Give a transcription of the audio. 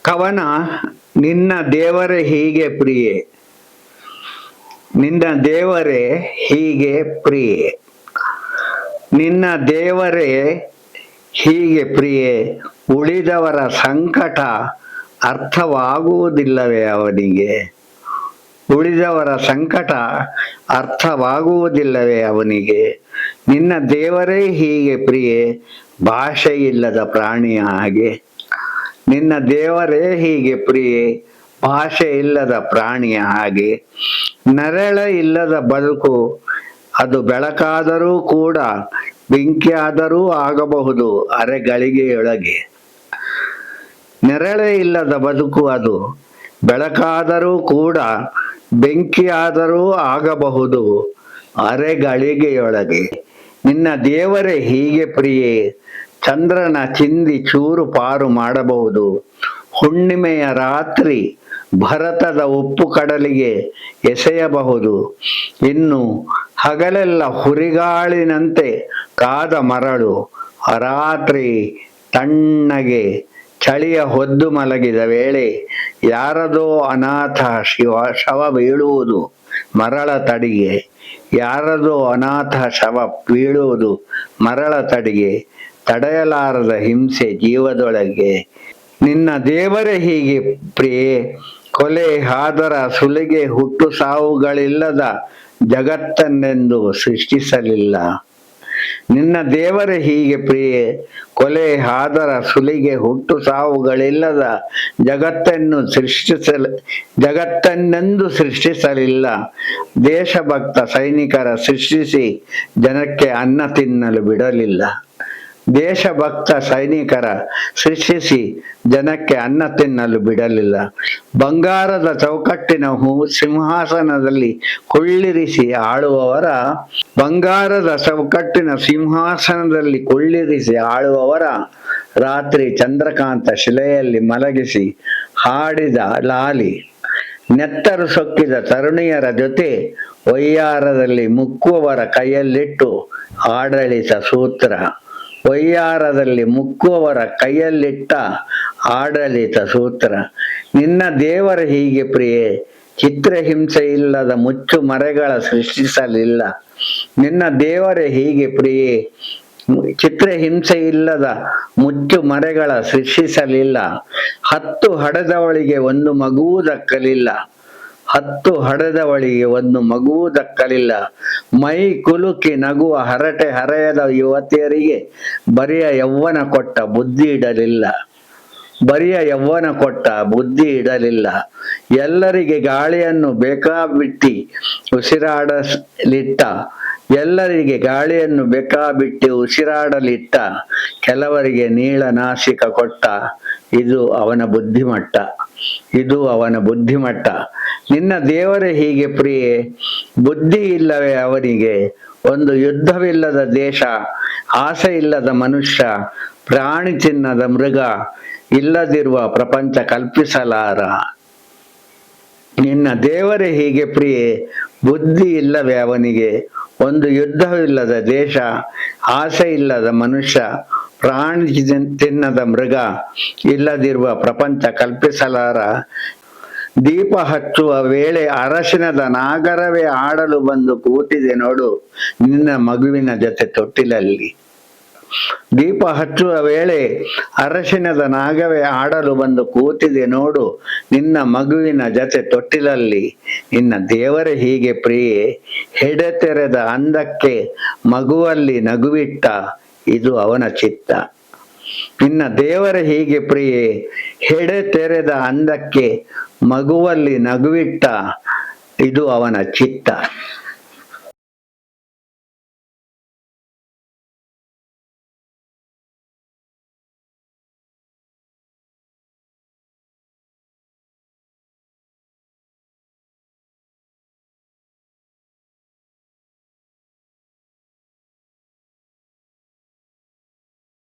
ಕವನ. ನಿನ್ನ ದೇವರೇ ಹೀಗೆ ಪ್ರಿಯೆ, ನಿನ್ನ ದೇವರೇ ಹೀಗೆ ಪ್ರಿಯೆ, ನಿನ್ನ ದೇವರೇ ಹೀಗೆ ಪ್ರಿಯೆ, ಉಳಿದವರ ಸಂಕಟ ಅರ್ಥವಾಗುವುದಿಲ್ಲವೇ ಅವನಿಗೆ, ಉಳಿದವರ ಸಂಕಟ ಅರ್ಥವಾಗುವುದಿಲ್ಲವೇ ಅವನಿಗೆ. ನಿನ್ನ ದೇವರೇ ಹೀಗೆ ಪ್ರಿಯೆ, ಭಾಷೆ ಇಲ್ಲದ ಪ್ರಾಣಿಯ ಹಾಗೆ, ನಿನ್ನ ದೇವರೇ ಹೀಗೆ ಪ್ರಿಯೆ, ಭಾಷೆ ಇಲ್ಲದ ಪ್ರಾಣಿಯ ಹಾಗೆ. ನೆರಳ ಇಲ್ಲದ ಬದುಕು ಅದು ಬೆಳಕಾದರೂ ಕೂಡ ಬೆಂಕಿಯಾದರೂ ಆಗಬಹುದು ಅರೆಗಳಿಗೆಯೊಳಗೆ. ನೆರಳೇ ಇಲ್ಲದ ಬದುಕು ಅದು ಬೆಳಕಾದರೂ ಕೂಡ ಬೆಂಕಿಯಾದರೂ ಆಗಬಹುದು ಅರೆಗಳಿಗೆಯೊಳಗೆ. ನಿನ್ನ ದೇವರೇ ಹೀಗೆ ಪ್ರಿಯೆ, ಚಂದ್ರನ ಚಿಂದಿ ಚೂರು ಪಾರು ಮಾಡಬಹುದು, ಹುಣ್ಣಿಮೆಯ ರಾತ್ರಿ ಭರತದ ಉಪ್ಪು ಕಡಲಿಗೆ ಎಸೆಯಬಹುದು, ಇನ್ನು ಹಗಲೆಲ್ಲ ಹುರಿಗಾಳಿನಂತೆ ಕಾದ ಮರಳು ರಾತ್ರಿ ತಣ್ಣಗೆ ಚಳಿಯ ಹೊದ್ದು ಮಲಗಿದ ವೇಳೆ ಯಾರದೋ ಅನಾಥ ಶವ ಬೀಳುವುದು ಮರಳ ತಡಿಗೆ, ಯಾರದೋ ಅನಾಥ ಶವ ಬೀಳುವುದು ಮರಳ ತಡಿಗೆ, ತಡೆಯಲಾರದ ಹಿಂಸೆ ಜೀವದೊಳಗೆ. ನಿನ್ನ ದೇವರೇ ಹೀಗೆ ಪ್ರಿಯೆ, ಕೊಲೆ ಹಾದರ ಸುಲಿಗೆ ಹುಟ್ಟು ಸಾವುಗಳಿಲ್ಲದ ಜಗತ್ತನ್ನೆಂದು ಸೃಷ್ಟಿಸಲಿಲ್ಲ. ನಿನ್ನ ದೇವರೇ ಹೀಗೆ ಪ್ರಿಯೆ, ಕೊಲೆ ಹಾದರ ಸುಲಿಗೆ ಹುಟ್ಟು ಸಾವುಗಳಿಲ್ಲದ ಜಗತ್ತನ್ನೆಂದು ಸೃಷ್ಟಿಸಲಿಲ್ಲ. ದೇಶಭಕ್ತ ಸೈನಿಕರ ಸೃಷ್ಟಿಸಿ ಜನಕ್ಕೆ ಅನ್ನ ತಿನ್ನಲು ಬಿಡಲಿಲ್ಲ, ದೇಶಭಕ್ತ ಸೈನಿಕರ ಸೃಷ್ಟಿಸಿ ಜನಕ್ಕೆ ಅನ್ನ ತಿನ್ನಲು ಬಿಡಲಿಲ್ಲ. ಬಂಗಾರದ ಚೌಕಟ್ಟಿನ ಸಿಂಹಾಸನದಲ್ಲಿ ಕುಳ್ಳಿರಿಸಿ ಆಳುವವರ, ಬಂಗಾರದ ಚೌಕಟ್ಟಿನ ಸಿಂಹಾಸನದಲ್ಲಿ ಕುಳ್ಳಿರಿಸಿ ಆಳುವವರ, ರಾತ್ರಿ ಚಂದ್ರಕಾಂತ ಶಿಲೆಯಲ್ಲಿ ಮಲಗಿಸಿ ಹಾಡಿದ ಲಾಲಿ, ನೆತ್ತರು ಸೊಕ್ಕಿದ ತರುಣಿಯರ ಜೊತೆ ವಯ್ಯಾರದಲ್ಲಿ ಮುಕ್ಕುವವರ ಕೈಯಲ್ಲಿಟ್ಟು ಆಡಳಿತ ಸೂತ್ರ, ವಯ್ಯಾರದಲ್ಲಿ ಮುಕ್ಕುವವರ ಕೈಯಲ್ಲಿಟ್ಟ ಆಡಳಿತ ಸೂತ್ರ. ನಿನ್ನ ದೇವರ ಹೀಗೆ ಪ್ರಿಯೆ, ಚಿತ್ರಹಿಂಸೆ ಇಲ್ಲದ ಮುಚ್ಚು ಮರೆಗಳ ಸೃಷ್ಟಿಸಲಿಲ್ಲ. ನಿನ್ನ ದೇವರೇ ಹೀಗೆ ಪ್ರಿಯೆ, ಚಿತ್ರಹಿಂಸೆ ಇಲ್ಲದ ಮುಚ್ಚು ಮರೆಗಳ ಸೃಷ್ಟಿಸಲಿಲ್ಲ. 10 ಹಡೆದವಳಿಗೆ ಒಂದು ಮಗುವು ದಕ್ಕಲಿಲ್ಲ, 10 ಹಡೆದವಳಿಗೆ ಒಂದು ಮಗುವು ದಕ್ಕಲಿಲ್ಲ. ಮೈ ಕುಲುಕಿ ನಗುವ ಹರಟೆ ಹರೆಯದ ಯುವತಿಯರಿಗೆ ಬರಿಯ ಯೌವನ ಕೊಟ್ಟ ಬುದ್ಧಿ ಇಡಲಿಲ್ಲ, ಬರಿಯ ಯೌವನ ಕೊಟ್ಟ ಬುದ್ಧಿ ಇಡಲಿಲ್ಲ. ಎಲ್ಲರಿಗೆ ಗಾಳಿಯನ್ನು ಬೇಕಾಬಿಟ್ಟಿ ಉಸಿರಾಡಲಿಟ್ಟ, ಎಲ್ಲರಿಗೆ ಗಾಳಿಯನ್ನು ಬೇಕಾಬಿಟ್ಟಿ ಉಸಿರಾಡಲಿಟ್ಟ, ಕೆಲವರಿಗೆ ನೀಳನಾಸಿಕ ಕೊಟ್ಟ. ಇದು ಅವನ ಬುದ್ಧಿಮಟ್ಟ, ಇದು ಅವನ ಬುದ್ಧಿಮಟ್ಟ. ನಿನ್ನ ದೇವರೇ ಹೀಗೆ ಪ್ರಿಯೆ, ಬುದ್ಧಿ ಇಲ್ಲವೇ ಅವನಿಗೆ, ಒಂದು ಯುದ್ಧವಿಲ್ಲದ ದೇಶ, ಆಸೆ ಇಲ್ಲದ ಮನುಷ್ಯ, ಪ್ರಾಣಿ ಚಿನ್ನದ ಮೃಗ, ಇಲ್ಲದಿರುವ ಪ್ರಪಂಚ ಕಲ್ಪಿಸಲಾರ. ನಿನ್ನ ದೇವರೇ ಹೀಗೆ ಪ್ರಿಯೆ, ಬುದ್ಧಿ ಇಲ್ಲವೇ ಅವನಿಗೆ, ಒಂದು ಯುದ್ಧವಿಲ್ಲದ ದೇಶ, ಆಸೆ ಇಲ್ಲದ ಮನುಷ್ಯ, ಪ್ರಾಣಿ ತಿನ್ನದ ಮೃಗ, ಇಲ್ಲದಿರುವ ಪ್ರಪಂಚ ಕಲ್ಪಿಸಲಾರ. ದೀಪ ಹಚ್ಚುವ ವೇಳೆ ಅರಶಿನದ ನಾಗರವೇ ಆಡಲು ಬಂದು ಕೂತಿದೆ ನೋಡು ನಿನ್ನ ಮಗುವಿನ ಜೊತೆ ತೊಟ್ಟಿಲಲ್ಲಿ. ದೀಪ ಹಚ್ಚುವ ವೇಳೆ ಅರಶಿನದ ನಾಗವೇ ಆಡಲು ಬಂದು ಕೂತಿದೆ ನೋಡು ನಿನ್ನ ಮಗುವಿನ ಜೊತೆ ತೊಟ್ಟಿಲಲ್ಲಿ. ನಿನ್ನ ದೇವರೇ ಹೀಗೆ ಪ್ರಿಯೆ, ಹೆಡೆ ತೆರೆದ ಅಂದಕ್ಕೆ ಮಗುವಲ್ಲಿ ನಗುವಿಟ್ಟ, ಇದು ಅವನ ಚಿತ್ತ. ನಿನ್ನ ದೇವರೇ ಹೀಗೆ ಪ್ರಿಯೆ, ಹೆಡೆ ತೆರೆದ ಅಂದಕ್ಕೆ ಮಗುವಲ್ಲಿ ನಗುವಿಟ್ಟ, ಇದು ಅವನ ಚಿತ್ತ.